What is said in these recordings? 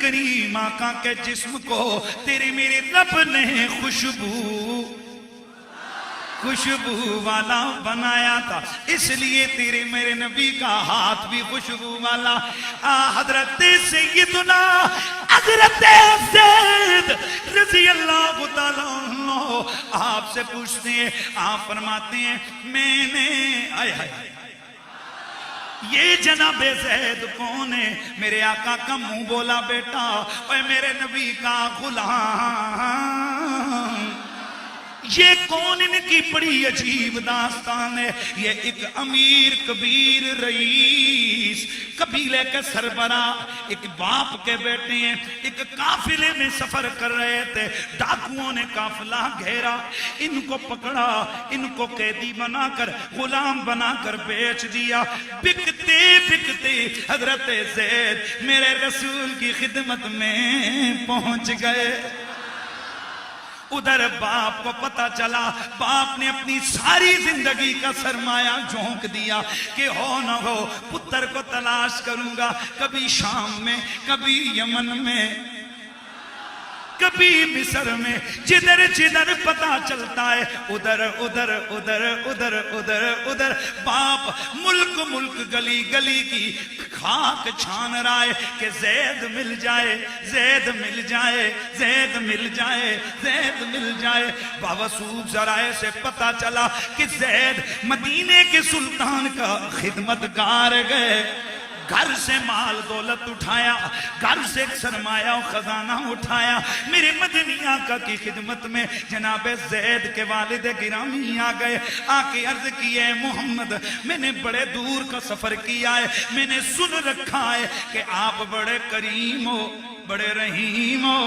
کریم آقا کے جسم کو تیرے میرے رب نے خوشبو والا بنایا تھا، اس لیے تیرے میرے نبی کا ہاتھ بھی خوشبو والا۔ حضرت سیدنا حضرت زید رضی اللہ تعالیٰ عنہ آپ سے پوچھتے ہیں، آپ فرماتے ہیں میں نے یہ جناب زید کون ہے؟ میرے آقا کا منہ بولا بیٹا اے میرے نبی کا غلام، یہ کون؟ ان کی بڑی عجیب داستان ہے۔ یہ ایک امیر کبیر رئیس قبیلے کے سربراہ، ایک باپ کے بیٹے ہیں، ایک قافلے میں سفر کر رہے تھے، ڈاکوؤں نے قافلہ گھیرا، ان کو پکڑا، ان کو قیدی بنا کر غلام بنا کر بیچ دیا۔ بکتے بکتے حضرت زید میرے رسول کی خدمت میں پہنچ گئے۔ ادھر باپ کو پتا چلا، باپ نے اپنی ساری زندگی کا سرمایہ جھونک دیا کہ ہو نہ ہو پتر کو تلاش کروں گا، کبھی شام میں، کبھی یمن میں، کبھی مصر میں، جدھر جدھر پتا چلتا ہے ادھر ادھر ادھر ادھر ادھر ادھر باپ ملک ملک گلی گلی کی خاک چھان رہا ہے کہ زید مل جائے، زید مل جائے، زید مل جائے، زید مل جائے۔ باوسوب ذرائع سے پتا چلا کہ زید مدینے کے سلطان کا خدمتگار گئے، گھر سے مال دولت اٹھایا، گھر سے سرمایہ و خزانہ اٹھایا، میرے مدنی آقا کی خدمت میں جناب زید کے والد گرامی آ گئے، آ کے عرض کی ہے محمد میں نے بڑے دور کا سفر کیا ہے، میں نے سن رکھا ہے کہ آپ بڑے کریم ہو، بڑے رحیم ہو،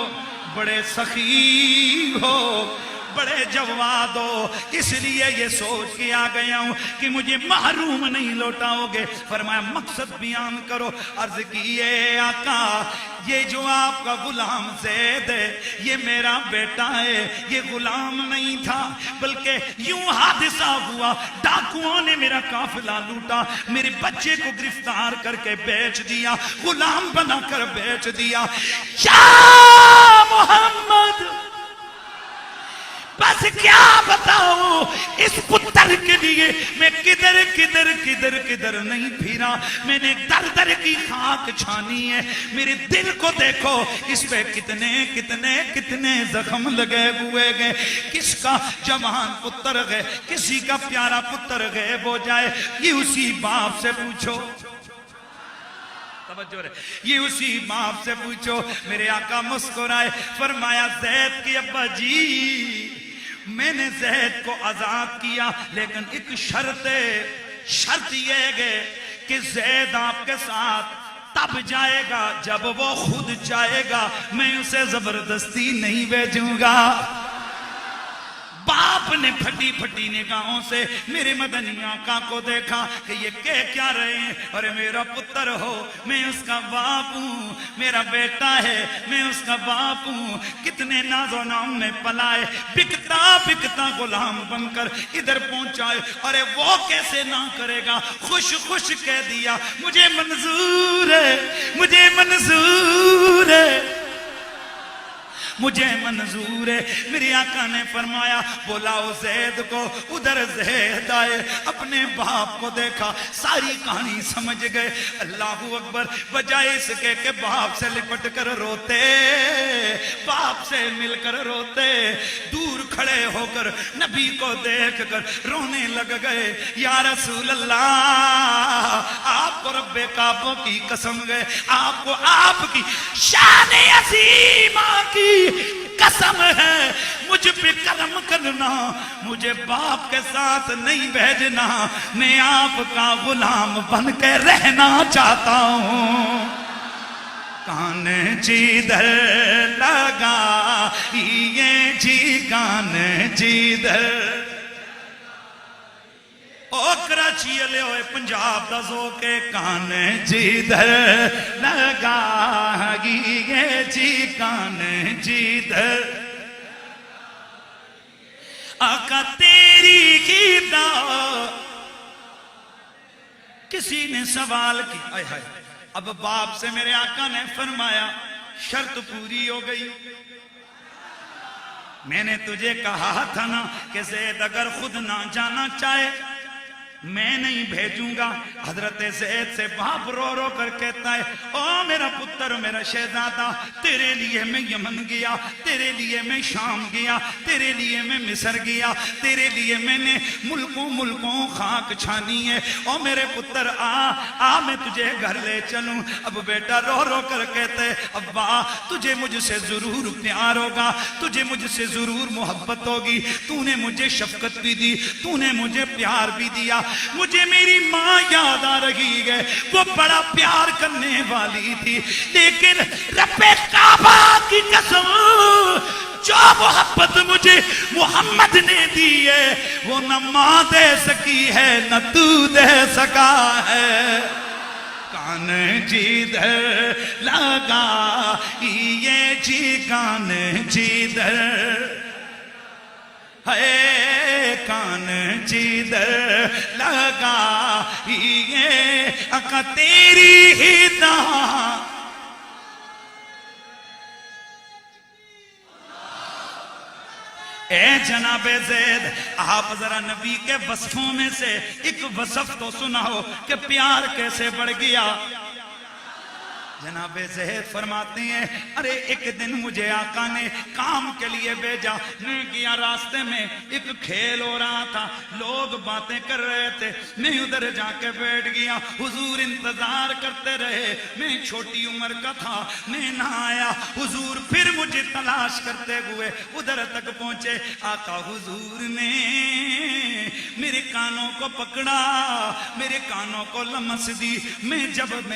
بڑے سخی ہو، بڑے جواد ہو، اس لیے یہ سوچ کے آ گیا ہوں کہ مجھے محروم نہیں لوٹاؤ گے۔ فرمایا مقصد بیان کرو۔ عرض کیے آقا یہ جو آپ کا غلام زید ہے یہ میرا بیٹا ہے، یہ غلام نہیں تھا بلکہ یوں حادثہ ہوا، ڈاکوؤں نے میرا قافلہ لوٹا، میرے بچے کو گرفتار کر کے بیچ دیا، غلام بنا کر بیچ دیا۔ یا محمد بس کیا بتاؤں اس پتر کے لیے میں کدھر کدھر کدھر کدھر نہیں پھیرا، میں نے در در کی خاک چھانی ہے، میرے دل کو دیکھو اس پہ کتنے کتنے کتنے زخم لگے ہوئے گئے، کس کا جوان پتر گئے، کسی کا پیارا پتر غائب ہو جائے، یہ اسی باپ سے پوچھو، توجہ رہے، یہ اسی باپ سے پوچھو۔ میرے آقا مسکرائے، فرمایا زید کی ابا جی میں نے زید کو آزاد کیا لیکن ایک شرط یہ ہے کہ زید آپ کے ساتھ تب جائے گا جب وہ خود چاہے گا، میں اسے زبردستی نہیں بھیجوں گا۔ باپ نے پھٹی پھٹی نگاہوں سے میرے مدنی آقا کو دیکھا کہ یہ کہہ کیا رہے ہیں، اور میرا پتر ہو، میں اس کا باپ ہوں، میرا بیٹا ہے، میں اس کا باپ ہوں، کتنے ناز و نام میں پلائے، بکتا بکتا غلام بن کر ادھر پہنچائے، اور وہ کیسے نہ کرے گا، خوش خوش کہہ دیا مجھے منظور ہے، مجھے منظور ہے، مجھے منظور ہے۔ میرے آقا نے فرمایا بلاؤ زید کو، ادھر زید آئے، اپنے باپ کو دیکھا، ساری کہانی سمجھ گئے۔ اللہ اکبر، بجائے اس کے کہ باپ سے لپٹ کر روتے، باپ سے مل کر روتے، دور کھڑے ہو کر نبی کو دیکھ کر رونے لگ گئے۔ یا رسول اللہ آپ کو رب کعبہ کی قسم گئے، آپ کو آپ کی شان عظیمہ کی قسم ہے، مجھ پہ کرم کرنا، مجھے باپ کے ساتھ نہیں بھیجنا، میں آپ کا غلام بن کے رہنا چاہتا ہوں۔ کان جدھر لگا یہ جی کان جدھر، او کراچی لے ہوئے پنجاب دا ذوقے، کان جدھر لگا یہ جی کان جدھر، آقا تیری کی دا۔ کسی نے سوال کی، آئے ہائے اب باپ سے میرے آقا نے فرمایا شرط پوری ہو گئی، میں نے تجھے کہا تھا نا کہ زید اگر خود نہ جانا چاہے میں نہیں بھیجوں گا۔ حضرت زید سے باپ رو رو کر کہتا ہے او میرا پتر، میرا شہزادہ، تیرے لیے میں یمن گیا، تیرے لیے میں شام گیا، تیرے لیے میں مصر گیا، تیرے لیے میں نے ملکوں ملکوں خاک چھانی ہے، او میرے پتر آ میں تجھے گھر لے چلوں۔ اب بیٹا رو رو کر کہتے ابا تجھے مجھ سے ضرور پیار ہوگا، تجھے مجھ سے ضرور محبت ہوگی، تو نے مجھے شفقت بھی دی، تو نے مجھے پیار بھی دیا، مجھے میری ماں یاد آ رہی ہے، وہ بڑا پیار کرنے والی تھی، لیکن رب کعبہ کی قسم جو محبت مجھے محمد نے دی ہے وہ نہ ماں دے سکی ہے نہ تو دے سکا ہے۔ کان جدھر لگا یہ جی کان جدھر ہے، کان جدھر لگا یہ اکا تیری ہی دہاں۔ اے جناب زید آپ ذرا نبی کے وصفوں میں سے ایک وصف تو سناؤ کہ پیار کیسے بڑھ گیا۔ جناب زید فرماتے ہیں ارے ایک دن مجھے آقا نے کام کے لیے بھیجا، میں گیا راستے میں ایک کھیل ہو رہا تھا، لوگ باتیں کر رہے تھے، میں ادھر جا کے بیٹھ گیا، حضور انتظار کرتے رہے، میں چھوٹی عمر کا تھا، میں نہ آیا، حضور پھر مجھے تلاش کرتے ہوئے ادھر تک پہنچے، آقا حضور نے میرے کانوں کو پکڑا، میرے کانوں کو لمس دی، میں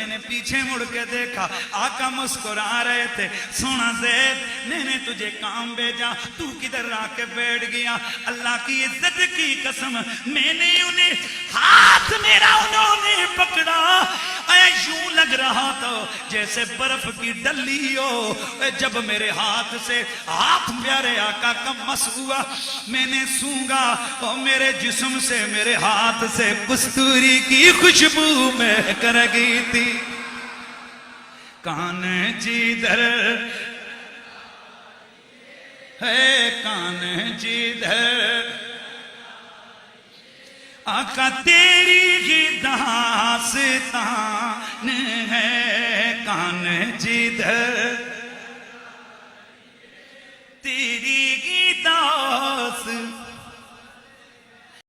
نے پیچھے مڑ کے دیکھا آقا مسکرا رہے تھے، سونا زید میں نے تجھے کام بھیجا، تو کدھر آ کے بیٹھ گیا؟ اللہ کی عزت کی قسم میں نے انہیں ہاتھ میرا انہوں نے پکڑا، یوں لگ رہا تھا جیسے برف کی ڈلی ہو، جب میرے ہاتھ سے ہاتھ پیارے آقا کا مس ہوا، میں نے سونگا اور میرے جسم سے میرے ہاتھ سے کستوری کی خوشبو مہک رہی تھی۔ کان جدھر ہے، کان جدھر آقا تیری ہی داستان ہے، کان جدھر